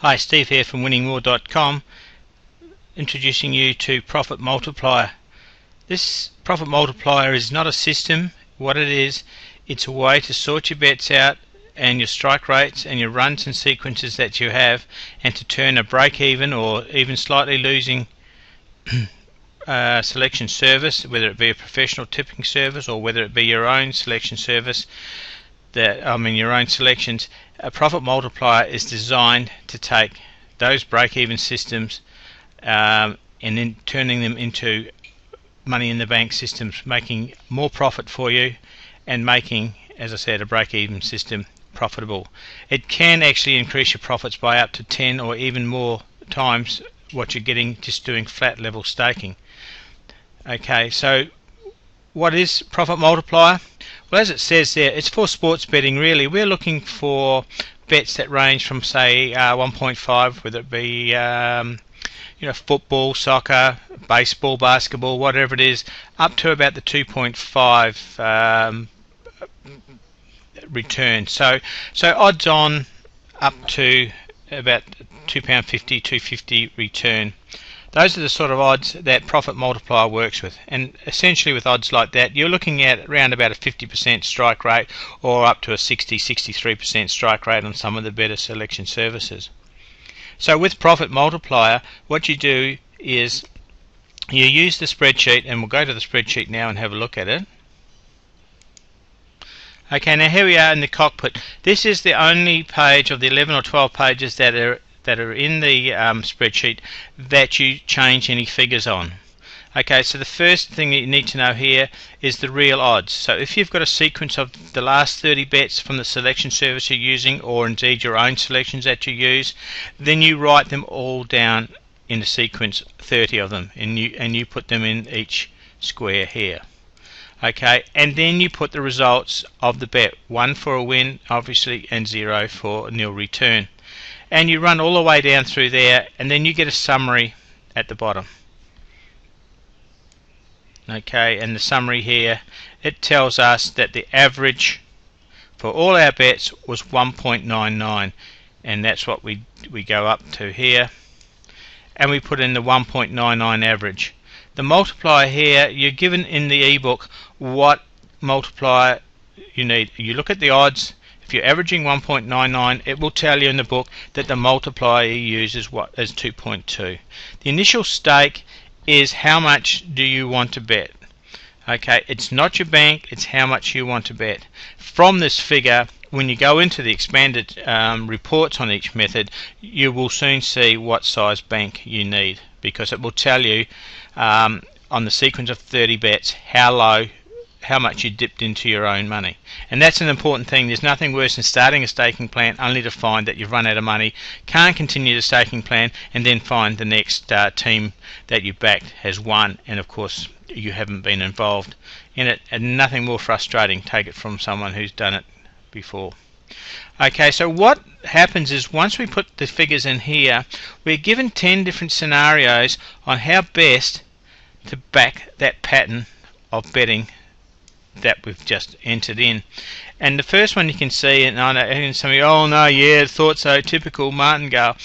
Hi, Steve here from winningmore.com, introducing you to Profit Multiplier. This Profit Multiplier is not a system. What it is, it's a way to sort your bets out and your strike rates and your runs and sequences that you have, and to turn a break-even or even slightly losing selection service, whether it be a professional tipping service or whether it be your own selection service, your own selections. A Profit Multiplier is designed to take those break-even systems and then turning them into money in the bank systems, making more profit for you and making, as I said, a break-even system profitable. It can actually increase your profits by up to 10 or even more times what you're getting just doing flat level staking. Okay, so what is Profit Multiplier? Well, as it says there, it's for sports betting really. We're looking for bets that range from, say, 1.5, whether it be football, soccer, baseball, basketball, whatever it is, up to about the 2.5 return. So odds on up to about £2.50, £2.50 return. Those are the sort of odds that Profit Multiplier works with, and essentially with odds like that you're looking at around about a 50% strike rate or up to a 60-63% strike rate on some of the better selection services. So with Profit Multiplier, what you do is you use the spreadsheet, and we'll go to the spreadsheet now and have a look at it. Okay, now here we are in the cockpit. This is the only page of the 11 or 12 pages that are in the spreadsheet that you change any figures on. Okay, so the first thing that you need to know here is the real odds. So if you've got a sequence of the last 30 bets from the selection service you're using, or indeed your own selections that you use, then you write them all down in the sequence, 30 of them, and you put them in each square here. Okay, and then you put the results of the bet, 1 for a win obviously and 0 for a nil return. And you run all the way down through there, and then you get a summary at the bottom. Okay, and the summary here, it tells us that the average for all our bets was 1.99, and that's what we go up to here, and we put in the 1.99 average. The multiplier here, you're given in the ebook what multiplier you need. You look at the odds. If you're averaging 1.99, it will tell you in the book that the multiplier you use is 2.2. The initial stake is how much do you want to bet. Okay, it's not your bank, it's how much you want to bet. From this figure, when you go into the expanded reports on each method, you will soon see what size bank you need, because it will tell you on the sequence of 30 bets how much you dipped into your own money. And that's an important thing. There's nothing worse than starting a staking plan only to find that you've run out of money, can't continue the staking plan, and then find the next team that you backed has won, and of course you haven't been involved in it. And nothing more frustrating. Take it from someone who's done it before. Okay, so what happens is once we put the figures in here, we're given 10 different scenarios on how best to back that pattern of betting that we've just entered in. And the first one you can see, and I know some of you, oh no, yeah, thought so, typical martingale.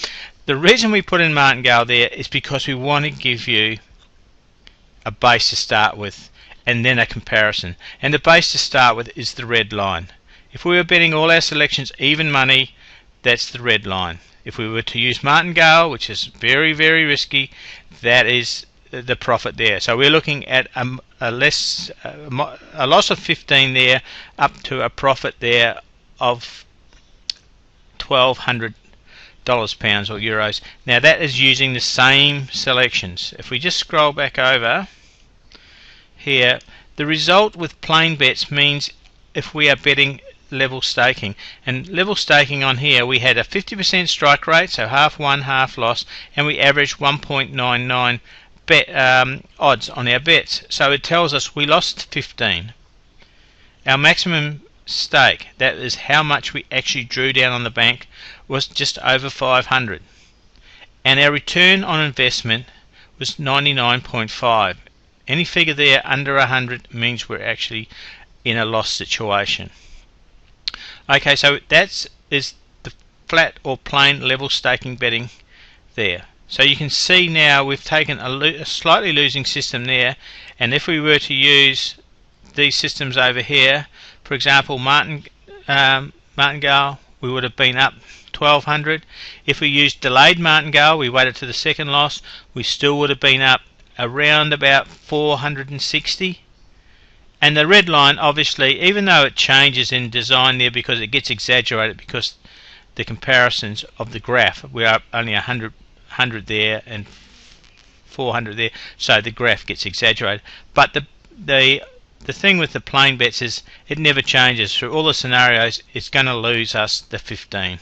The reason we put in martingale there is because we want to give you a base to start with and then a comparison. And the base to start with is the red line. If we were betting all our selections even money, that's the red line. If we were to use martingale, which is very, very risky, that is the profit there. So we're looking at a loss of 15 there, up to a profit there of $1,200 pounds or euros. Now that is using the same selections. If we just scroll back over here, the result with plain bets means if we are betting level staking, and level staking on here we had a 50% strike rate, so half won, half lost, and we averaged 1.99 odds on our bets. So it tells us we lost 15. Our maximum stake, that is how much we actually drew down on the bank, was just over 500, and our return on investment was 99.5. Any figure there under 100 means we're actually in a loss situation. Okay, so that is the flat or plain level staking betting there. So you can see now we've taken a slightly losing system there, and if we were to use these systems over here, for example martingale, we would have been up 1200. If we used delayed martingale, we waited to the second loss, we still would have been up around about 460. And the red line, obviously, even though it changes in design there because it gets exaggerated because the comparisons of the graph, we are only 100 there and 400 there, so the graph gets exaggerated. But the thing with the plain bets is it never changes through all the scenarios. It's going to lose us the 15.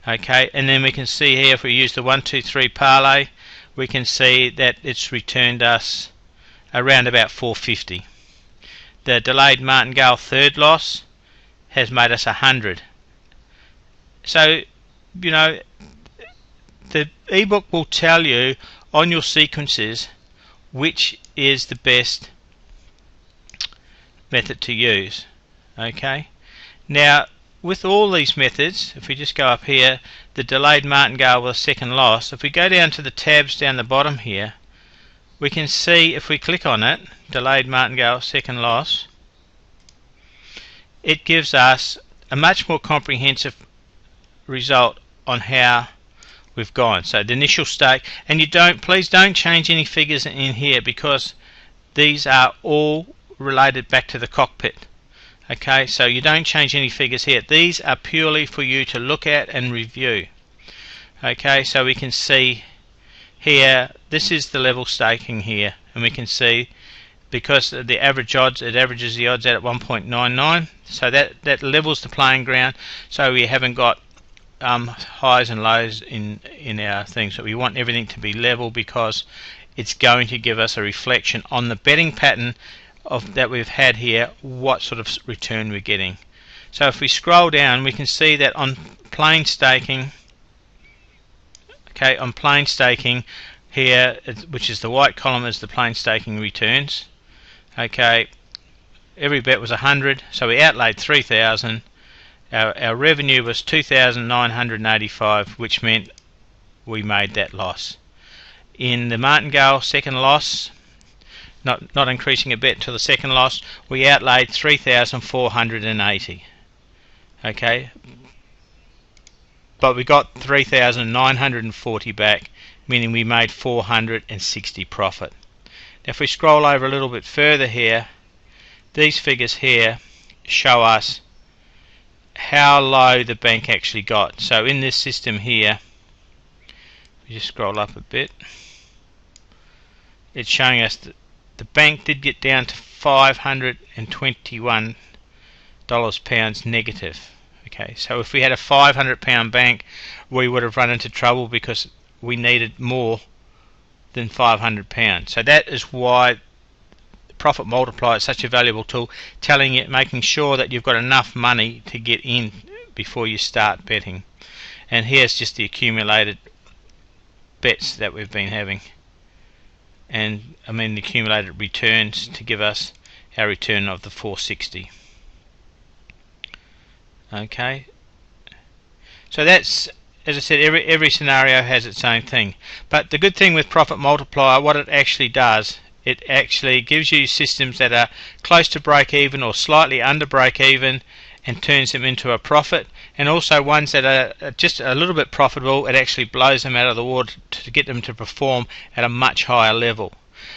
Okay, and then we can see here if we use the 1, 2, 3 parlay, we can see that it's returned us around about 450. The delayed martingale third loss has made us 100. So, you know, the ebook will tell you on your sequences which is the best method to use. Okay, now with all these methods, if we just go up here, the delayed martingale with a second loss, if we go down to the tabs down the bottom here, we can see if we click on it, delayed martingale second loss, it gives us a much more comprehensive result on how we've gone. So the initial stake, and please don't change any figures in here because these are all related back to the cockpit. Okay, so you don't change any figures here. These are purely for you to look at and review. Okay, so we can see here, this is the level staking here, and we can see because the average odds, it averages the odds out at 1.99, so that levels the playing ground, so we haven't got highs and lows in our thing. So we want everything to be level because it's going to give us a reflection on the betting pattern that we've had here, what sort of return we're getting. So if we scroll down, we can see that on plain staking, okay, on plain staking here, which is the white column, is the plain staking returns. Okay, every bet was 100, so we outlaid 3,000. Our revenue was 2,985, which meant we made that loss. In the martingale second loss, not increasing a bet until the second loss, we outlaid 3,480. Okay, but we got 3,940 back, meaning we made 460 profit. Now if we scroll over a little bit further here, these figures here show us how low the bank actually got. So in this system here, we just scroll up a bit, it's showing us that the bank did get down to $521 pounds negative. Okay, so if we had a £500 bank, we would have run into trouble because we needed more than £500. So that is why Profit Multiplier is such a valuable tool, telling you, making sure that you've got enough money to get in before you start betting. And here's just the accumulated bets that we've been having, and I mean the accumulated returns to give us our return of the 460. Okay, so that's, as I said, every scenario has its own thing. But the good thing with Profit Multiplier, what it actually does, it actually gives you systems that are close to break even or slightly under break even and turns them into a profit, and also ones that are just a little bit profitable, it actually blows them out of the water to get them to perform at a much higher level.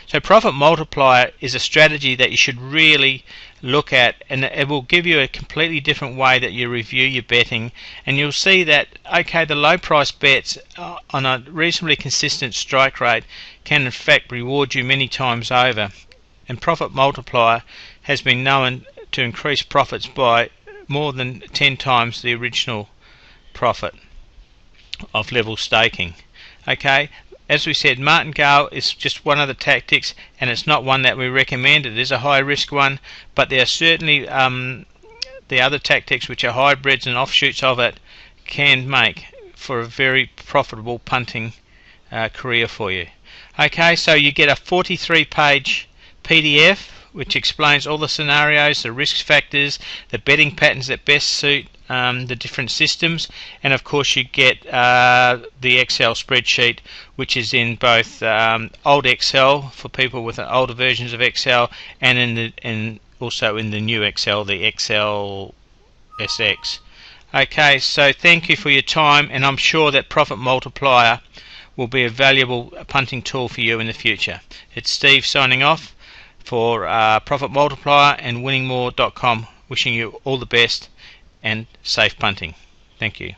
So Profit Multiplier is a strategy that you should really look at, and it will give you a completely different way that you review your betting, and you'll see that, okay, the low price bets on a reasonably consistent strike rate can in fact reward you many times over, and Profit Multiplier has been known to increase profits by more than 10 times the original profit of level staking. Okay, as we said, martingale is just one of the tactics, and it's not one that we recommend. It is a high risk one, but there are certainly the other tactics which are hybrids and offshoots of it can make for a very profitable punting career for you. Okay, so you get a 43-page PDF which explains all the scenarios, the risk factors, the betting patterns that best suit the different systems, and of course you get the Excel spreadsheet, which is in both old Excel for people with older versions of Excel, and also in the new Excel, the Excel SX. Okay, so thank you for your time, and I'm sure that Profit Multiplier will be a valuable punting tool for you in the future. It's Steve signing off for Profit Multiplier and winningmore.com, wishing you all the best and safe punting. Thank you.